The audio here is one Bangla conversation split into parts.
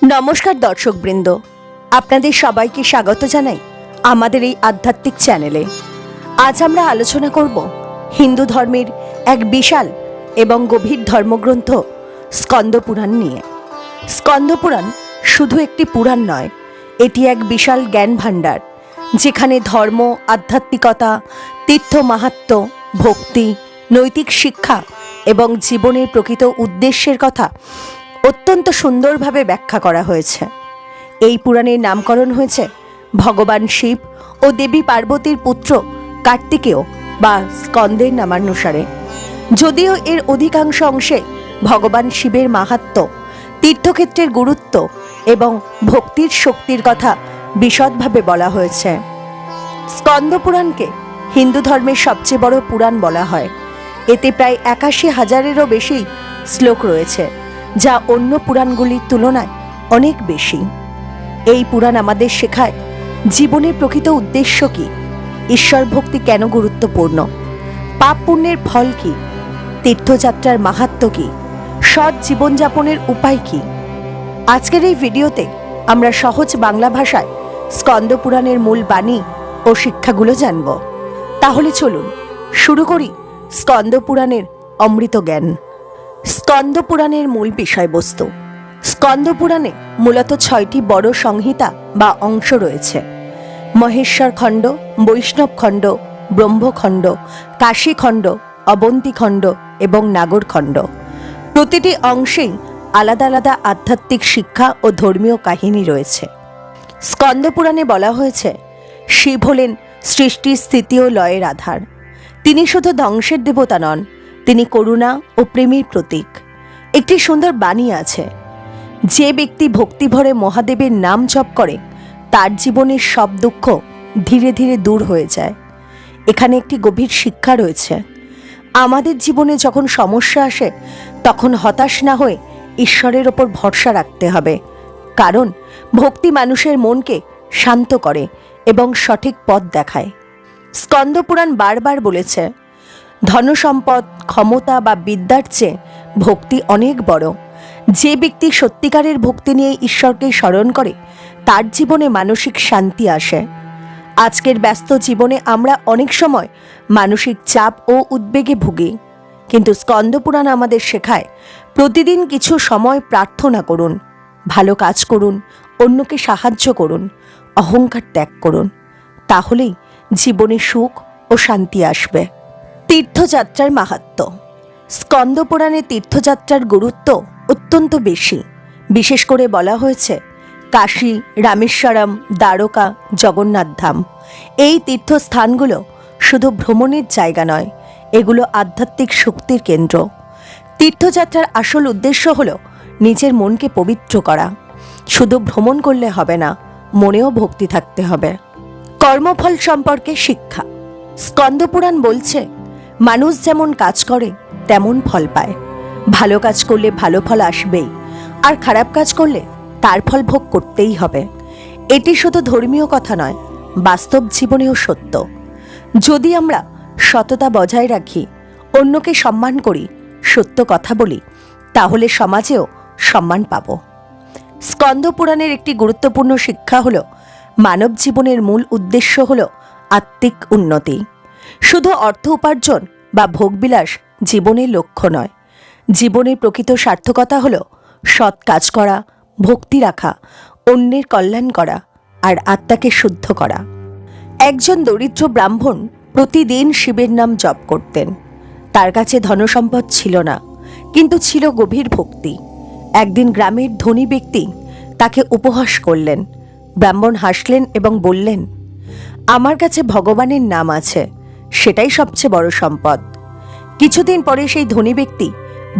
নমস্কার দর্শকবৃন্দ, আপনাদের সবাইকে স্বাগত জানাই আমাদের এই আধ্যাত্মিক চ্যানেলে। আজ আমরা আলোচনা করব হিন্দু ধর্মের এক বিশাল এবং গভীর ধর্মগ্রন্থ স্কন্দপুরাণ নিয়ে। স্কন্দপুরাণ শুধু একটি পুরাণ নয়, এটি এক বিশাল জ্ঞান ভাণ্ডার, যেখানে ধর্ম, আধ্যাত্মিকতা, তীর্থ মাহাত্ম্য, ভক্তি, নৈতিক শিক্ষা এবং জীবনের প্রকৃত উদ্দেশ্যের কথা অত্যন্ত সুন্দরভাবে ব্যাখ্যা করা হয়েছে। এই পুরাণের নামকরণ হয়েছে ভগবান শিব ও দেবী পার্বতীর পুত্র কার্তিকেয় বা স্কন্দের নামানুসারে। যদিও এর অধিকাংশ অংশে ভগবান শিবের মাহাত্ম্য, তীর্থক্ষেত্রের গুরুত্ব এবং ভক্তির শক্তির কথা বিশদভাবে বলা হয়েছে। স্কন্দ পুরাণকে হিন্দু ধর্মের সবচেয়ে বড় পুরাণ বলা হয়। এতে প্রায় ৮১,০০০-এরও বেশি শ্লোক রয়েছে, যা অন্য পুরাণগুলির তুলনায় অনেক বেশি। এই পুরাণ আমাদের শেখায় জীবনের প্রকৃত উদ্দেশ্য কী, ঈশ্বর ভক্তি কেন গুরুত্বপূর্ণ, পাপ পুণ্যের ফল কী, তীর্থযাত্রার মাহাত্ম্য কী, সৎ জীবনযাপনের উপায় কী। আজকের এই ভিডিওতে আমরা সহজ বাংলা ভাষায় স্কন্দ পুরাণের মূল বাণী ও শিক্ষাগুলো জানব। তাহলে চলুন শুরু করি স্কন্দ পুরাণের অমৃত জ্ঞান। স্কন্দ পুরাণের মূল বিষয়বস্তু। স্কন্দ পুরাণে মূলত ৬টি বড় সংহিতা বা অংশ রয়েছে: মহেশ্বর খণ্ড, বৈষ্ণব খণ্ড, ব্রহ্মখণ্ড, কাশীখণ্ড, অবন্তীখণ্ড এবং নাগরখণ্ড। প্রতিটি অংশেই আলাদা আলাদা আধ্যাত্মিক শিক্ষা ও ধর্মীয় কাহিনী রয়েছে। স্কন্দ পুরাণে বলা হয়েছে, শিব হলেন সৃষ্টি, স্থিতি ও লয়ের আধার। তিনি শুধু ধ্বংসের দেবতা নন, তিনি করুণা ও প্রেমের প্রতীক। একটি সুন্দর বাণী আছে, যে ব্যক্তি ভক্তিভরে মহাদেবের নাম জপ করে তার জীবনের সব দুঃখ ধীরে ধীরে দূর হয়ে যায়। এখানে একটি গভীর শিক্ষা রয়েছে। আমাদের জীবনে যখন সমস্যা আসে, তখন হতাশ না হয়ে ঈশ্বরের ওপর ভরসা রাখতে হবে, কারণ ভক্তি মানুষের মনকে শান্ত করে এবং সঠিক পথ দেখায়। স্কন্দ পুরাণ বারবার বলেছে, ধনসম্পদ, ক্ষমতা বা বিদ্যার চেয়ে ভক্তি অনেক বড়। যে ব্যক্তি সত্যিকারের ভক্তি নিয়ে ঈশ্বরকে স্মরণ করে, তার জীবনে মানসিক শান্তি আসে। আজকের ব্যস্ত জীবনে আমরা অনেক সময় মানসিক চাপ ও উদ্বেগে ভুগি, কিন্তু স্কন্দ পুরাণ আমাদের শেখায়, প্রতিদিন কিছু সময় প্রার্থনা করুন, ভালো কাজ করুন, অন্যকে সাহায্য করুন, অহংকার ত্যাগ করুন, তাহলেই জীবনে সুখ ও শান্তি আসবে। তীর্থযাত্রার মাহাত্ম্য। স্কন্দ পুরাণে তীর্থযাত্রার গুরুত্ব অত্যন্ত বেশি। বিশেষ করে বলা হয়েছে কাশী, রামেশ্বরম, দ্বারকা, জগন্নাথ ধাম। এই তীর্থস্থানগুলো শুধু ভ্রমণের জায়গা নয়, এগুলো আধ্যাত্মিক শক্তির কেন্দ্র। তীর্থযাত্রার আসল উদ্দেশ্য হল নিজের মনকে পবিত্র করা। শুধু ভ্রমণ করলে হবে না, মনেও ভক্তি থাকতে হবে। কর্মফল সম্পর্কে শিক্ষা। স্কন্দ পুরাণ বলছে, মানুষ যেমন কাজ করে তেমন ফল পায়। ভালো কাজ করলে ভালো ফল আসবেই, আর খারাপ কাজ করলে তার ফল ভোগ করতেই হবে। এটি শুধু ধর্মীয় কথা নয়, বাস্তব জীবনেও সত্য। যদি আমরা সততা বজায় রাখি, অন্যকে সম্মান করি, সত্য কথা বলি, তাহলে সমাজেও সম্মান পাব। স্কন্দ পুরাণের একটি গুরুত্বপূর্ণ শিক্ষা হল, মানব জীবনের মূল উদ্দেশ্য হল আত্মিক উন্নতি। শুধু অর্থ উপার্জন বা ভোগবিলাস জীবনের লক্ষ্য নয়। জীবনের প্রকৃত সার্থকতা হল সৎ কাজ করা, ভক্তি রাখা, অন্যের কল্যাণ করা আর আত্মাকে শুদ্ধ করা। একজন দরিদ্র ব্রাহ্মণ প্রতিদিন শিবের নাম জপ করতেন। তার কাছে ধনসম্পদ ছিল না, কিন্তু ছিল গভীর ভক্তি। একদিন গ্রামের ধনী ব্যক্তি তাকে উপহাস করলেন। ব্রাহ্মণ হাসলেন এবং বললেন, আমার কাছে ভগবানের নাম আছে, সেটাই সবচেয়ে বড় সম্পদ। কিছুদিন পরে সেই ধনী ব্যক্তি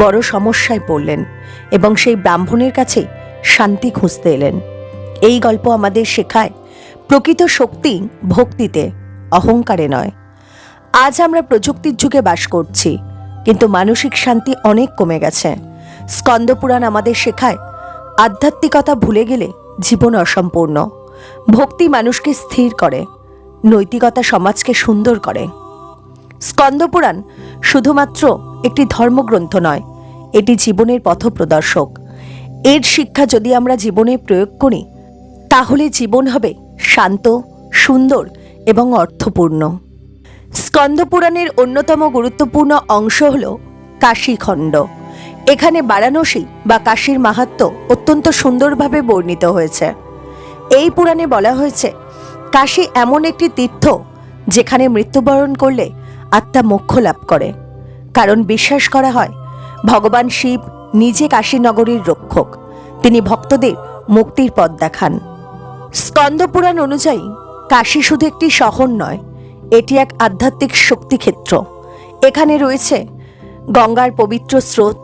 বড় সমস্যায় পড়লেন এবং সেই ব্রাহ্মণের কাছে শান্তি খুঁজতে এলেন। এই গল্প আমাদের শেখায়, প্রকৃত শক্তি ভক্তিতে, অহংকারে নয়। আজ আমরা প্রযুক্তির যুগে বাস করছি, কিন্তু মানসিক শান্তি অনেক কমে গেছে। স্কন্দ পুরাণ আমাদের শেখায়, আধ্যাত্মিকতা ভুলে গেলে জীবন অসম্পূর্ণ। ভক্তি মানুষকে স্থির করে, নৈতিকতা সমাজকে সুন্দর করে। স্কন্দ পুরাণ শুধুমাত্র একটি ধর্মগ্রন্থ নয়, এটি জীবনের পথপ্রদর্শক। এর শিক্ষা যদি আমরা জীবনে প্রয়োগ করি তাহলে জীবন হবে শান্ত, সুন্দর এবং অর্থপূর্ণ। স্কন্দপুরাণের অন্যতম গুরুত্বপূর্ণ অংশ হল কাশীখণ্ড। এখানে বারাণসী বা কাশীর মাহাত্ম্য অত্যন্ত সুন্দরভাবে বর্ণিত হয়েছে। এই পুরাণে বলা হয়েছে কাশী এমন একটি তীর্থ যেখানে মৃত্যুবরণ করলে আত্মা মোক্ষ লাভ করে, কারণ বিশ্বাস করা হয় ভগবান শিব নিজে কাশীনগরীর রক্ষক, তিনি ভক্তদের মুক্তির পথ দেখান। স্কন্দপুরাণ অনুযায়ী কাশী শুধু একটি শহর নয়, এটি এক আধ্যাত্মিক শক্তিক্ষেত্র। এখানে রয়েছে গঙ্গার পবিত্র স্রোত,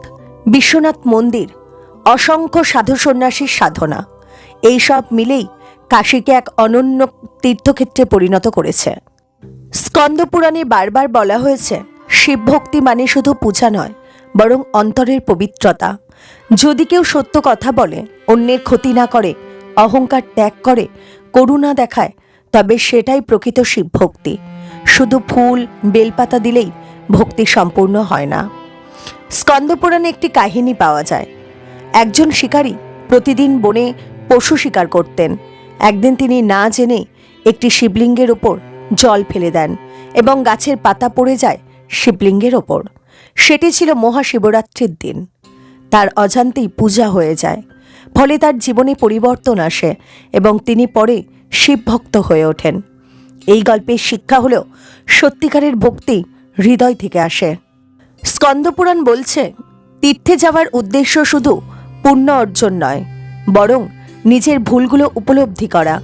বিশ্বনাথ মন্দির, অসংখ্য সাধু সন্ন্যাসীর সাধনা। এই সব মিলেই কাশীকে এক অনন্য তীর্থক্ষেত্রে পরিণত করেছে। স্কন্দপুরাণে বারবার বলা হয়েছে শিবভক্তি মানে শুধু পূজা নয়, বরং অন্তরের পবিত্রতা। যদি কেউ সত্য কথা বলে, অন্যের ক্ষতি না করে, অহংকার ত্যাগ করে, করুণা দেখায়, তবে সেটাই প্রকৃত শিবভক্তি। শুধু ফুল বেলপাতা দিলেই ভক্তি সম্পূর্ণ হয় না। স্কন্দপুরাণে একটি কাহিনী পাওয়া যায়। একজন শিকারী প্রতিদিন বনে পশু শিকার করতেন। একদিন তিনি না জেনে একটি শিবলিঙ্গের ওপর জল ফেলে দেন এবং গাছের পাতা পড়ে যায় শিবলিঙ্গের ওপর। সেটি ছিল মহাশিবরাত্রির দিন। তার অজান্তেই পূজা হয়ে যায়, ফলে তার জীবনে পরিবর্তন আসে এবং তিনি পরে শিবভক্ত হয়ে ওঠেন। এই গল্পের শিক্ষা হল সত্যিকারের ভক্তি হৃদয় থেকে আসে। স্কন্দপুরাণ বলছে তীর্থে যাওয়ার উদ্দেশ্য শুধু পুণ্য অর্জন নয়, বরং নিজের ভুলগুলো উপলব্ধি করা,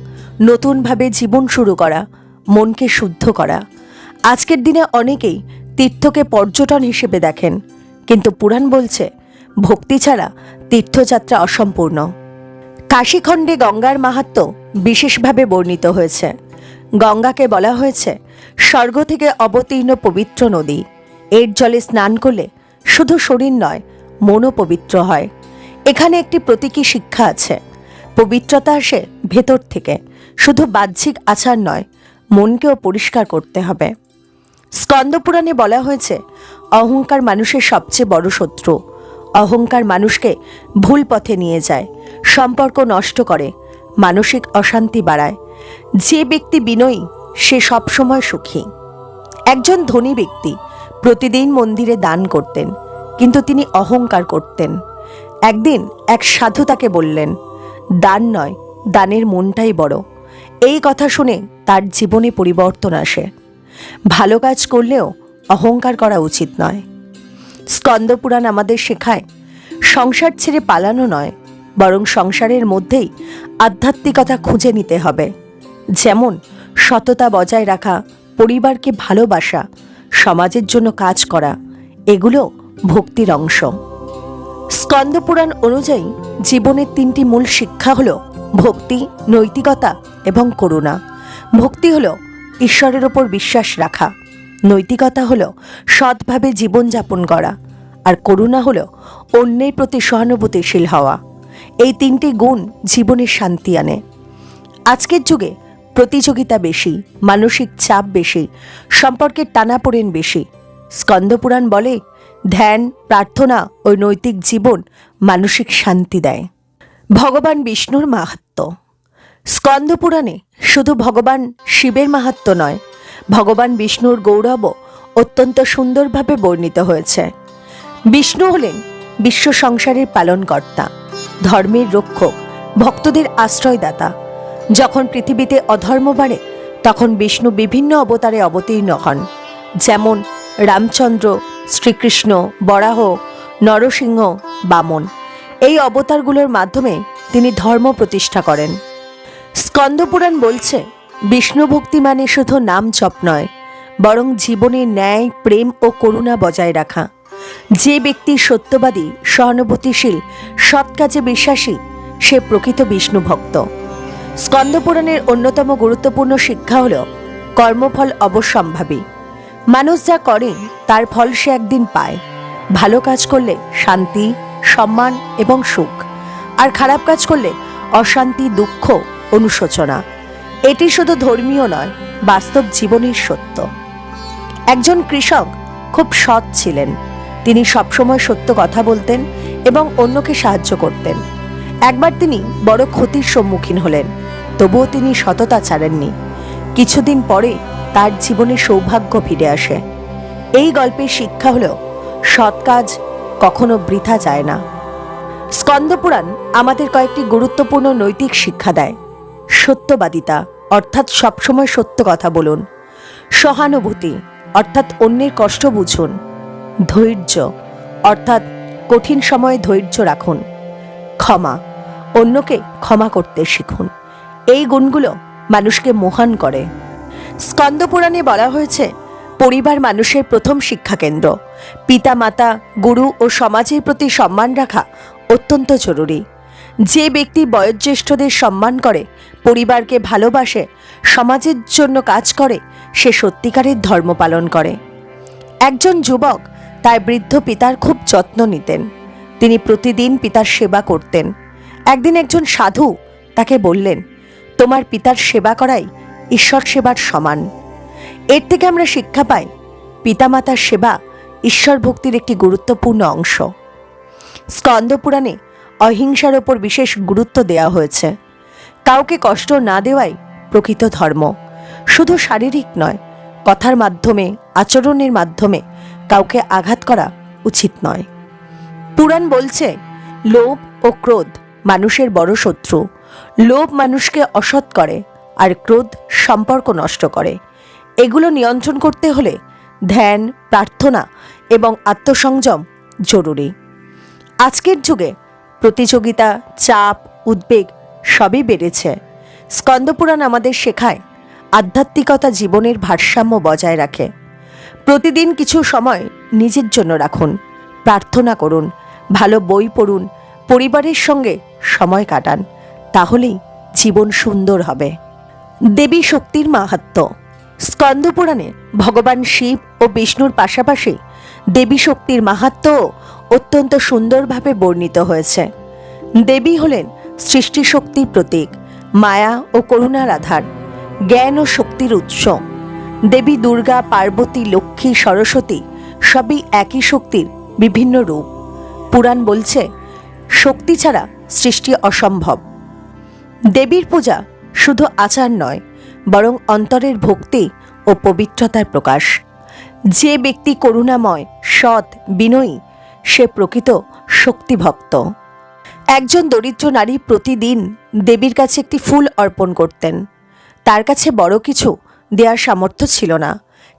নতুনভাবে জীবন শুরু করা, মনকে শুদ্ধ করা। আজকের দিনে অনেকেই তীর্থকে পর্যটন হিসেবে দেখেন, কিন্তু পুরাণ বলছে ভক্তি ছাড়া তীর্থযাত্রা অসম্পূর্ণ। কাশীখণ্ডে গঙ্গার মাহাত্ম্য বিশেষভাবে বর্ণিত হয়েছে। গঙ্গাকে বলা হয়েছে স্বর্গ থেকে অবতীর্ণ পবিত্র নদী। এর জলে স্নান করলে শুধু শরীর নয়, মনও পবিত্র হয়। এখানে একটি প্রতীকী শিক্ষা আছে। পবিত্রতা আসে ভেতর থেকে, শুধু বাহ্যিক আচার নয়, মনকেও পরিষ্কার করতে হবে। স্কন্দপুরাণে বলা হয়েছে অহংকার মানুষের সবচেয়ে বড় শত্রু। অহংকার মানুষকে ভুল পথে নিয়ে যায়, সম্পর্ক নষ্ট করে, মানসিক অশান্তি বাড়ায়। যে ব্যক্তি বিনয়ী সে সবসময় সুখী। একজন ধনী ব্যক্তি প্রতিদিন মন্দিরে দান করতেন, কিন্তু তিনি অহংকার করতেন। একদিন এক সাধু তাকে বললেন, দান নয়, দানের মনটাই বড়। এই কথা শুনে তার জীবনে পরিবর্তন আসে। ভালো কাজ করলেও অহংকার করা উচিত নয়। স্কন্দপুরাণ আমাদের শেখায় সংসার ছেড়ে পালানো নয়, বরং সংসারের মধ্যেই আধ্যাত্মিকতা খুঁজে নিতে হবে। যেমন সততা বজায় রাখা, পরিবারকে ভালোবাসা, সমাজের জন্য কাজ করা, এগুলো ভক্তির অংশ। স্কন্দপুরাণ অনুযায়ী জীবনের তিনটি মূল শিক্ষা হল ভক্তি, নৈতিকতা এবং করুণা। ভক্তি হল ঈশ্বরের ওপর বিশ্বাস রাখা, নৈতিকতা হল সৎভাবে জীবনযাপন করা, আর করুণা হল অন্যের প্রতি সহানুভূতিশীল হওয়া। এই তিনটি গুণ জীবনের শান্তি আনে। আজকের যুগে প্রতিযোগিতা বেশি, মানসিক চাপ বেশি, সম্পর্কের টানাপোড়েন বেশি। স্কন্দপুরাণ বলে ধ্যান, প্রার্থনা ও নৈতিক জীবন মানসিক শান্তি দেয়। ভগবান বিষ্ণুর মাহাত্ম্য। স্কন্দপুরাণে শুধু ভগবান শিবের মাহাত্ম্য নয়, ভগবান বিষ্ণুর গৌরবও অত্যন্ত সুন্দরভাবে বর্ণিত হয়েছে। বিষ্ণু হলেন বিশ্ব সংসারের পালনকর্তা, ধর্মের রক্ষক, ভক্তদের আশ্রয়দাতা। যখন পৃথিবীতে অধর্ম বাড়ে, তখন বিষ্ণু বিভিন্ন অবতারে অবতীর্ণ হন, যেমন রামচন্দ্র, শ্রীকৃষ্ণ, বরাহ, নরসিংহ, বামন। এই অবতারগুলোর মাধ্যমে তিনি ধর্ম প্রতিষ্ঠা করেন। স্কন্দপুরাণ বলছে বিষ্ণু ভক্তি মানে শুধু নাম জপ নয়, বরং জীবনে ন্যায়, প্রেম ও করুণা বজায় রাখা। যে ব্যক্তি সত্যবাদী, সহানুভূতিশীল, সৎ কাজে বিশ্বাসী, সে প্রকৃত বিষ্ণু ভক্ত। স্কন্দপুরাণের অন্যতম গুরুত্বপূর্ণ শিক্ষা হল কর্মফল অবশ্যম্ভাবী। মানুষ যা করে তার ফল সে একদিন পায়। ভালো কাজ করলে শান্তি, সম্মান এবং সুখ, আর খারাপ কাজ করলে অশান্তি, দুঃখ, অনুশোচনা। এটি শুধু ধর্মীয় নয়, বাস্তব জীবনের সত্য। একজন কৃষক খুব সৎ ছিলেন। তিনি সবসময় সত্য কথা বলতেন এবং অন্যকে সাহায্য করতেন। একবার তিনি বড় ক্ষতির সম্মুখীন হলেন, তবুও তিনি সততা ছাড়েননি। কিছুদিন পরে তার জীবনে সৌভাগ্য ফিরে আসে। এই গল্পের শিক্ষা হলো সৎ কাজ কখনো বৃথা যায় না। স্কন্দপুরাণ আমাদের কয়েকটি গুরুত্বপূর্ণ নৈতিক শিক্ষা দেয়। সত্যবাদিতা অর্থাৎ সবসময় সত্য কথা বলুন। সহানুভূতি অর্থাৎ অন্যের কষ্ট বুঝুন। ধৈর্য অর্থাৎ কঠিন সময়ে ধৈর্য রাখুন। ক্ষমা, অন্যকে ক্ষমা করতে শিখুন। এই গুণগুলো মানুষকে মহান করে। স্কন্দপুরাণে বলা হয়েছে পরিবার মানুষের প্রথম শিক্ষাকেন্দ্র। পিতা মাতা, গুরু ও সমাজের প্রতি সম্মান রাখা অত্যন্ত জরুরি। যে ব্যক্তি বয়োজ্যেষ্ঠদের সম্মান করে, পরিবারকে ভালোবাসে, সমাজের জন্য কাজ করে, সে সত্যিকারের ধর্ম পালন করে। একজন যুবক তার বৃদ্ধ পিতার খুব যত্ন নিতেন। তিনি প্রতিদিন পিতার সেবা করতেন। একদিন একজন সাধু তাকে বললেন, তোমার পিতার সেবা করাই ঈশ্বর সেবার সমান। এর থেকে আমরা শিক্ষা পাই পিতামাতার সেবা ঈশ্বর ভক্তির একটি গুরুত্বপূর্ণ অংশ। স্কন্দপুরাণে অহিংসার ওপর বিশেষ গুরুত্ব দেওয়া হয়েছে। কাউকে কষ্ট না দেওয়াই প্রকৃত ধর্ম। শুধু শারীরিক নয়, কথার মাধ্যমে, আচরণের মাধ্যমে কাউকে আঘাত করা উচিত নয়। পুরাণ বলছে লোভ ও ক্রোধ মানুষের বড় শত্রু। লোভ মানুষকে অসৎ করে আর ক্রোধ সম্পর্ক নষ্ট করে। এগুলো নিয়ন্ত্রণ করতে হলে ধ্যান, প্রার্থনা এবং আত্মসংযম জরুরি। আজকের যুগে প্রতিযোগিতা, চাপ, উদ্বেগ সবই বেড়েছে। স্কন্দপুরাণ আমাদের শেখায় আধ্যাত্মিকতা জীবনের ভারসাম্য বজায় রাখে। প্রতিদিন কিছু সময় নিজের জন্য রাখুন, প্রার্থনা করুন, ভালো বই পড়ুন, পরিবারের সঙ্গে সময় কাটান। তাহলেই জীবন সুন্দর হবে। দেবী শক্তির মাহাত্ম্য। স্কন্দপুরাণে ভগবান শিব ও বিষ্ণুর পাশাপাশি দেবী শক্তির মাহাত্ম্যও অত্যন্ত সুন্দরভাবে বর্ণিত হয়েছে। দেবী হলেন সৃষ্টি শক্তির প্রতীক, মায়া ও করুণার আধার, জ্ঞান ও শক্তির উৎস। দেবী দুর্গা, পার্বতী, লক্ষ্মী, সরস্বতী সবই একই শক্তির বিভিন্ন রূপ। পুরাণ বলছে শক্তি ছাড়া সৃষ্টি অসম্ভব। দেবীর পূজা শুধু আচার নয়, বরং অন্তরের ভক্তি ও পবিত্রতার প্রকাশ। যে ব্যক্তি করুণাময়, সৎ, বিনয়ী, সে প্রকৃত শক্তিভক্ত। একজন দরিদ্র নারী প্রতিদিন দেবীর কাছে একটি ফুল অর্পণ করতেন। তার কাছে বড় কিছু দেওয়ার সামর্থ্য ছিল না,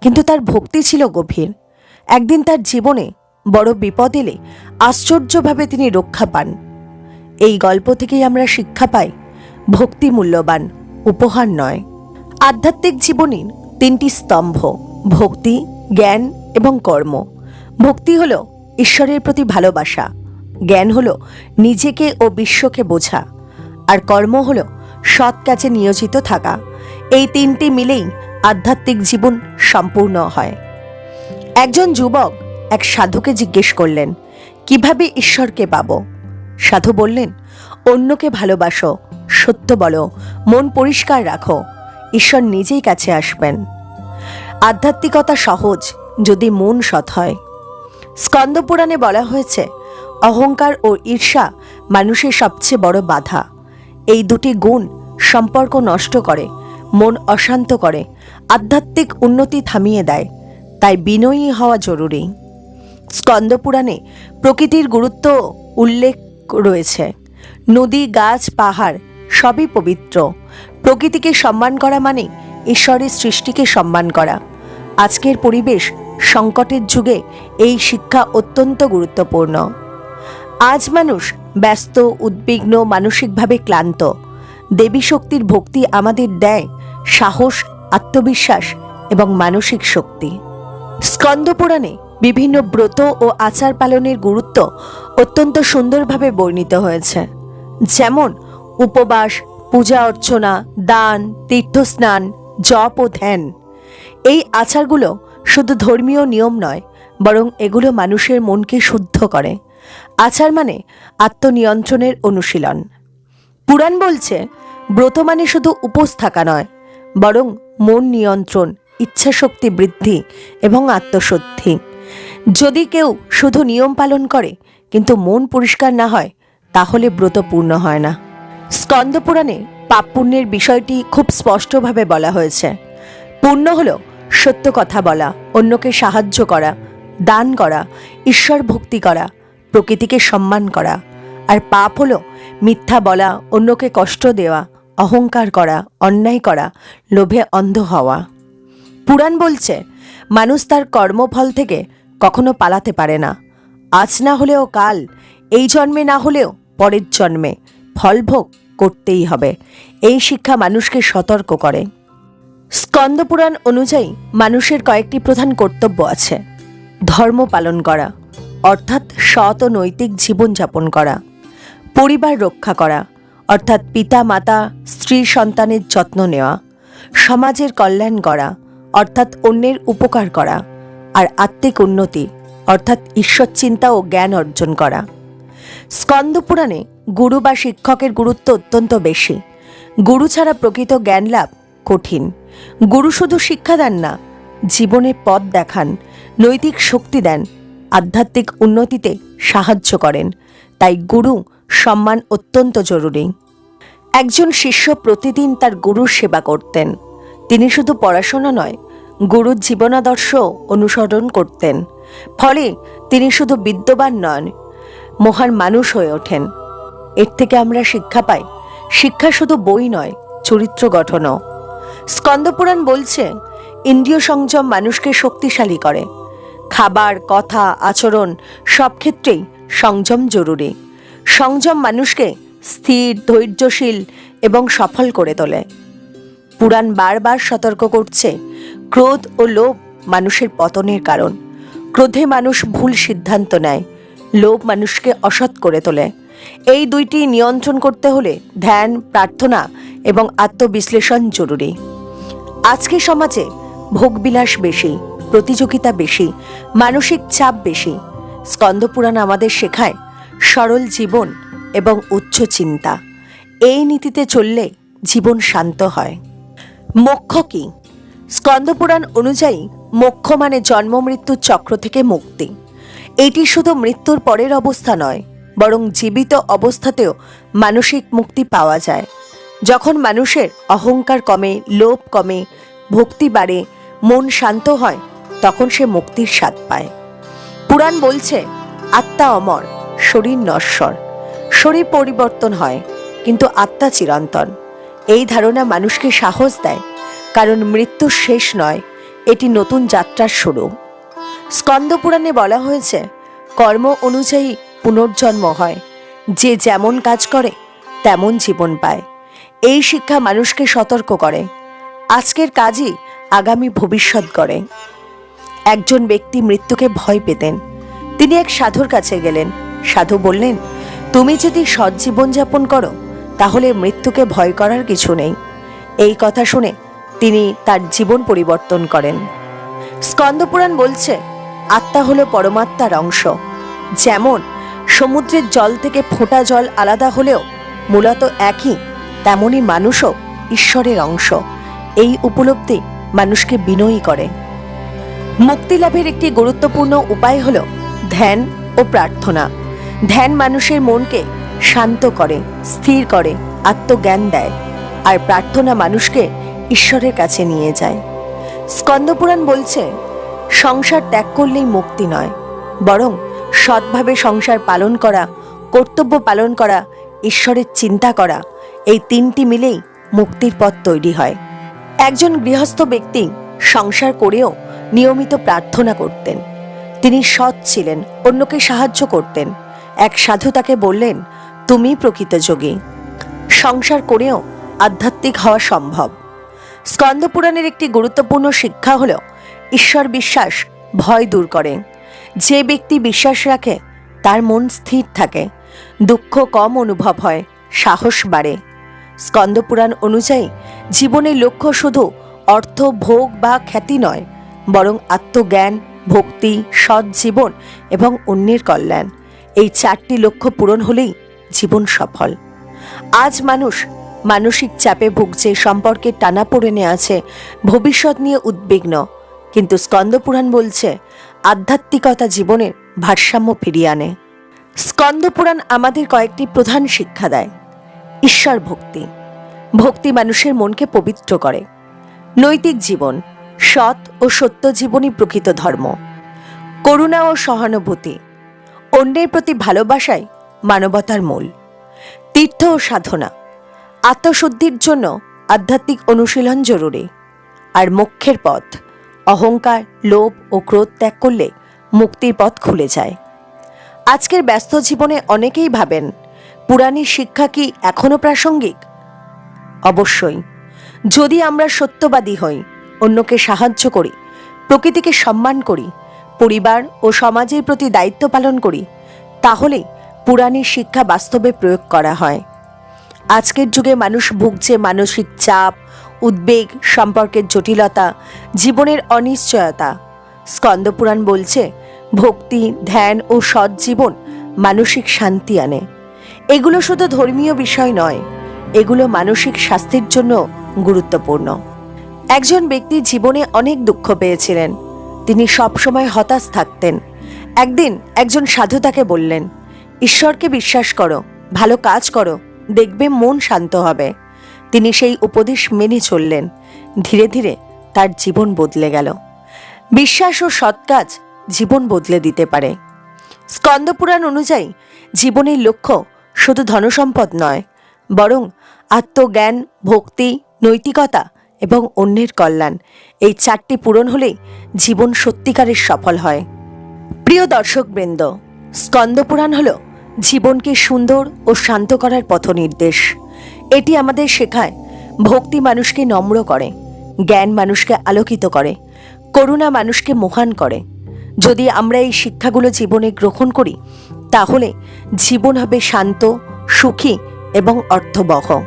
কিন্তু তার ভক্তি ছিল গভীর। একদিন তার জীবনে বড় বিপদ এলে আশ্চর্যভাবে তিনি রক্ষা পান। এই গল্প থেকেই আমরা শিক্ষা পাই ভক্তি মূল্যবান, উপহার নয়। আধ্যাত্মিক জীবনের তিনটি স্তম্ভ: ভক্তি, জ্ঞান এবং কর্ম। ভক্তি হলো ঈশ্বরের প্রতি ভালোবাসা, জ্ঞান হলো নিজেকে ও বিশ্বকে বোঝা, আর কর্ম হলো সৎ কাজে নিয়োজিত থাকা। এই তিনটি মিলেই আধ্যাত্মিক জীবন সম্পূর্ণ হয়। একজন যুবক এক সাধুকে জিজ্ঞেস করলেন, কিভাবে ঈশ্বরকে পাবো? সাধু বললেন, অন্যকে ভালোবাসো, সত্য বলো, মন পরিষ্কার রাখো, ঈশ্বর নিজেই কাছে আসবেন। আধ্যাত্মিকতা সহজ যদি মন সৎ হয়। স্কন্দপুরাণে বলা হয়েছে অহংকার ও ঈর্ষা মানুষের সবচেয়ে বড় বাধা। এই দুটি গুণ সম্পর্ক নষ্ট করে, মন অশান্ত করে, আধ্যাত্মিক উন্নতি থামিয়ে দেয়। তাই বিনয়ী হওয়া জরুরি। স্কন্দপুরাণে প্রকৃতির গুরুত্ব উল্লেখ রয়েছে। নদী, গাছ, পাহাড় সবই পবিত্র। প্রকৃতিকে সম্মান করা মানে ঈশ্বরের সৃষ্টিকে সম্মান করা। আজকের পরিবেশ সংকটের যুগে এই শিক্ষা অত্যন্ত গুরুত্বপূর্ণ। আজ মানুষ ব্যস্ত, উদ্বিগ্ন, মানসিকভাবে ক্লান্ত। দেবী শক্তির ভক্তি আমাদের দেয় সাহস, আত্মবিশ্বাস এবং মানসিক শক্তি। স্কন্দপুরাণে বিভিন্ন ব্রত ও আচার পালনের গুরুত্ব অত্যন্ত সুন্দরভাবে বর্ণিত হয়েছে। যেমন উপবাস, পূজা অর্চনা, দান, তীর্থস্নান, জপ ও ধ্যান। এই আচারগুলো শুধু ধর্মীয় নিয়ম নয়, বরং এগুলো মানুষের মনকে শুদ্ধ করে। আচার মানে আত্মনিয়ন্ত্রণের অনুশীলন। পুরাণ বলছে ব্রত মানে শুধু উপোস থাকা নয়, বরং মন নিয়ন্ত্রণ, ইচ্ছাশক্তি বৃদ্ধি এবং আত্মশুদ্ধি। যদি কেউ শুধু নিয়ম পালন করে কিন্তু মন পরিষ্কার না হয়, তাহলে ব্রত পূর্ণ হয় না। স্কন্দ পুরাণে পাপ পুণ্যের বিষয়টি খুব স্পষ্টভাবে বলা হয়েছে। পুণ্য হল সত্য কথা বলা, অন্যকে সাহায্য করা, দান করা, ঈশ্বর ভক্তি করা, প্রকৃতিকে সম্মান করা। আর পাপ হল মিথ্যা বলা, অন্যকে কষ্ট দেওয়া, অহংকার করা, অন্যায় করা, লোভে অন্ধ হওয়া। পুরাণ বলছে মানুষ তার কর্মফল থেকে কখনো পালাতে পারে না। আজ না হলেও কাল, এই জন্মে না হলেও পরের জন্মে ফলভোগ করতেই হবে। এই শিক্ষা মানুষকে সতর্ক করে। স্কন্দ পুরাণ অনুযায়ী মানুষের কয়েকটি প্রধান কর্তব্য আছে। ধর্ম পালন করা, অর্থাৎ সৎ ও নৈতিক জীবনযাপন করা। পরিবার রক্ষা করা, অর্থাৎ পিতা মাতা স্ত্রী সন্তানের যত্ন নেওয়া। সমাজের কল্যাণ করা, অর্থাৎ অন্যের উপকার করা। আর আত্মিক উন্নতি, অর্থাৎ ঈশ্বর চিন্তা ও জ্ঞান অর্জন করা। স্কন্দ পুরাণে গুরু বা শিক্ষকের গুরুত্ব অত্যন্ত বেশি। গুরু ছাড়া প্রকৃত জ্ঞান লাভ কঠিন। গুরু শুধু শিক্ষা দেন না, জীবনের পথ দেখান, নৈতিক শক্তি দেন, আধ্যাত্মিক উন্নতিতে সাহায্য করেন। তাই গুরু সম্মান অত্যন্ত জরুরি। একজন শিষ্য প্রতিদিন তার গুরুর সেবা করতেন। তিনি শুধু পড়াশোনা নয়, গুরুর জীবনাদর্শ অনুসরণ করতেন। ফলে তিনি শুধু বিদ্যবান নন, মহান মানুষ হয়ে ওঠেন। এর থেকে আমরা শিক্ষা পাই, শিক্ষা শুধু বই নয়, চরিত্র গঠনও। স্কন্দপুরাণ বলছে ইন্দ্রিয় সংযম মানুষকে শক্তিশালী করে। খাবার, কথা, আচরণ সব ক্ষেত্রেই সংযম জরুরি। সংযম মানুষকে স্থির, ধৈর্যশীল এবং সফল করে তোলে। পুরাণ বারবার সতর্ক করছে ক্রোধ ও লোভ মানুষের পতনের কারণ। ক্রোধে মানুষ ভুল সিদ্ধান্ত নেয়, লোভ মানুষকে অসৎ করে তোলে। এই দুইটি নিয়ন্ত্রণ করতে হলে ধ্যান, প্রার্থনা এবং আত্মবিশ্লেষণ জরুরি। আজকে সমাজে ভোগবিলাস বেশি, প্রতিযোগিতা বেশি, মানসিক চাপ বেশি। স্কন্দপুরাণ আমাদের শেখায় সরল জীবন এবং উচ্চ চিন্তা। এই নীতিতে চললে জীবন শান্ত হয়। মোক্ষ কি? স্কন্দপুরাণ অনুযায়ী মোক্ষ মানে জন্ম মৃত্যুর চক্র থেকে মুক্তি। এটি শুধু মৃত্যুর পরের অবস্থা নয়, বরং জীবিত অবস্থাতেও মানসিক মুক্তি পাওয়া যায়। যখন মানুষের অহংকার কমে, লোভ কমে, ভক্তি বাড়ে, মন শান্ত হয়, তখন সে মুক্তির স্বাদ পায়। পুরাণ বলছে আত্মা অমর, শরীর নশ্বর। শরীর পরিবর্তন হয়, কিন্তু আত্মা চিরন্তন। এই ধারণা মানুষকে সাহস দেয়, কারণ মৃত্যু শেষ নয়, এটি নতুন যাত্রার শুরু। স্কন্দ পুরাণে বলা হয়েছে কর্ম অনুযায়ী পুনর্জন্ম হয়। যে যেমন কাজ করে তেমন জীবন পায়। এই শিক্ষা মানুষকে সতর্ক করে। আজকের কাজই আগামী ভবিষ্যৎ গড়ে। একজন ব্যক্তি মৃত্যুকে ভয় পেতেন। তিনি এক সাধুর কাছে গেলেন। সাধু বললেন, তুমি যদি সৎ জীবনযাপন করো তাহলে মৃত্যুকে ভয় করার কিছু নেই। এই কথা শুনে তিনি তার জীবন পরিবর্তন করেন। স্কন্দপুরাণ বলছে আত্মা হলো পরমাত্মার অংশ। যেমন সমুদ্রের জল থেকে ফোঁটা জল আলাদা হলেও মূলত একই, তেমনি মানুষও ঈশ্বরের অংশ। এই উপলব্ধি মানুষকে বিনয়ী করে। মুক্তি লাভের একটি গুরুত্বপূর্ণ উপায় হল ধ্যান ও প্রার্থনা। ধ্যান মানুষের মনকে শান্ত করে, স্থির করে, আত্মজ্ঞান দেয়। আর প্রার্থনা মানুষকে ঈশ্বরের কাছে নিয়ে যায়। স্কন্দপুরাণ বলছে সংসার ত্যাগ করলেই মুক্তি নয়, বরং সৎভাবে সংসার পালন করা, কর্তব্য পালন করা, ঈশ্বরের চিন্তা করা, এই তিনটি মিলেই মুক্তির পথ তৈরি হয়। একজন গৃহস্থ ব্যক্তি সংসার করেও নিয়মিত প্রার্থনা করতেন। তিনি সৎ ছিলেন, অন্যকে সাহায্য করতেন। এক সাধু তাকে বললেন, তুমি প্রকৃত যোগী। সংসার করেও আধ্যাত্মিক হওয়া সম্ভব। স্কন্দপুরাণের একটি গুরুত্বপূর্ণ শিক্ষা হল ঈশ্বর বিশ্বাস ভয় দূর করে। যে ব্যক্তি বিশ্বাস রাখে তার মন স্থির থাকে, দুঃখ কম অনুভব হয়, সাহস বাড়ে। স্কন্দপুরাণ অনুযায়ী জীবনের লক্ষ্য শুধু অর্থ, ভোগ বা খ্যাতি নয়, বরং আত্মজ্ঞান, ভক্তি, সৎ জীবন এবং অন্যের কল্যাণ। এই চারটি লক্ষ্য পূরণ হলেই জীবন সফল। আজ মানুষ মানসিক চাপে ভুগছে, সম্পর্কে টানাপোড়েনে আছে, ভবিষ্যৎ নিয়ে উদ্বিগ্ন। কিন্তু স্কন্দপুরাণ বলছে আধ্যাত্মিকতা জীবনের ভারসাম্য ফিরিয়ে আনে। স্কন্দ পুরাণ আমাদের কয়েকটি প্রধান শিক্ষা দেয়। ঈশ্বর ভক্তি, ভক্তি মানুষের মনকে পবিত্র করে। নৈতিক জীবন, সৎ ও সত্য জীবনই প্রকৃত ধর্ম। করুণা ও সহানুভূতি, অন্যের প্রতি ভালোবাসাই মানবতার মূল। তীর্থ ও সাধনা, আত্মশুদ্ধির জন্য আধ্যাত্মিক অনুশীলন জরুরি। আর মোক্ষের পথ, অহংকার, লোভ ও ক্রোধ ত্যাগ করলে মুক্তির পথ খুলে যায়। আজকের ব্যস্ত জীবনে অনেকেই ভাবেন, পুরাণের শিক্ষা কি এখনো প্রাসঙ্গিক? অবশ্যই। যদি আমরা সত্যবাদী হই, অন্যকে সাহায্য করি, প্রকৃতিকে সম্মান করি, পরিবার ও সমাজের প্রতি দায়িত্ব পালন করি, তাহলে পুরাণের শিক্ষা বাস্তবে প্রয়োগ করা হয়। আজকের যুগে মানুষ ভুগছে মানসিক চাপ, উদ্বেগ, সম্পর্কের জটিলতা, জীবনের অনিশ্চয়তা। স্কন্দপুরাণ বলছে, ভক্তি, ধ্যান ও সৎ জীবন মানসিক শান্তি আনে। এগুলো শুধু ধর্মীয় বিষয় নয়, এগুলো মানসিক স্বাস্থ্যের জন্য গুরুত্বপূর্ণ। একজন ব্যক্তি জীবনে অনেক দুঃখ পেয়েছিলেন। তিনি সবসময় হতাশ থাকতেন। একদিন একজন সাধু তাকে বললেন, ঈশ্বরকে বিশ্বাস করো, ভালো কাজ করো, দেখবে মন শান্ত হবে। তিনি সেই উপদেশ মেনে চললেন। ধীরে ধীরে তার জীবন বদলে গেল। বিশ্বাস ও সৎ কাজ জীবন বদলে দিতে পারে। স্কন্দপুরাণ অনুযায়ী জীবনের লক্ষ্য শুধু ধনসম্পদ নয়, বরং আত্মজ্ঞান, ভক্তি, নৈতিকতা এবং অন্যের কল্যাণ, এই চারটি পূরণ হলেই জীবন সত্যিকারের সফল হয়। প্রিয় দর্শকবৃন্দ, স্কন্দপুরাণ হল জীবনকে সুন্দর ও শান্ত করার পথনির্দেশ। এটি আমাদের শেখায়, ভক্তি মানুষকে নম্র করে, জ্ঞান মানুষকে আলোকিত করে, করুণা মানুষকে মহান করে। যদি আমরা এই শিক্ষাগুলো জীবনে গ্রহণ করি, তাহলে জীবন হবে শান্ত, সুখী এবং অর্থবহ।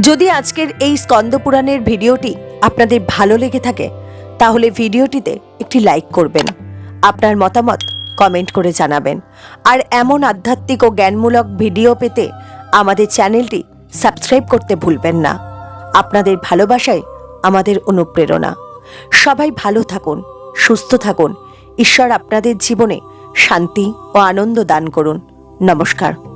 যদি আজকের এই স্কন্দপুরাণের ভিডিওটি আপনাদের ভালো লেগে থাকে, তাহলে ভিডিওটিতে একটি লাইক করবেন, আপনার মতামত কমেন্ট করে জানাবেন। আর এমন আধ্যাত্মিক ও জ্ঞানমূলক ভিডিও পেতে আমাদের চ্যানেলটি সাবস্ক্রাইব করতে ভুলবেন না। আপনাদের ভালোবাসাই আমাদের অনুপ্রেরণা। সবাই ভালো থাকুন, সুস্থ থাকুন। ঈশ্বর আপনাদের জীবনে শান্তি ও আনন্দ দান করুন। নমস্কার।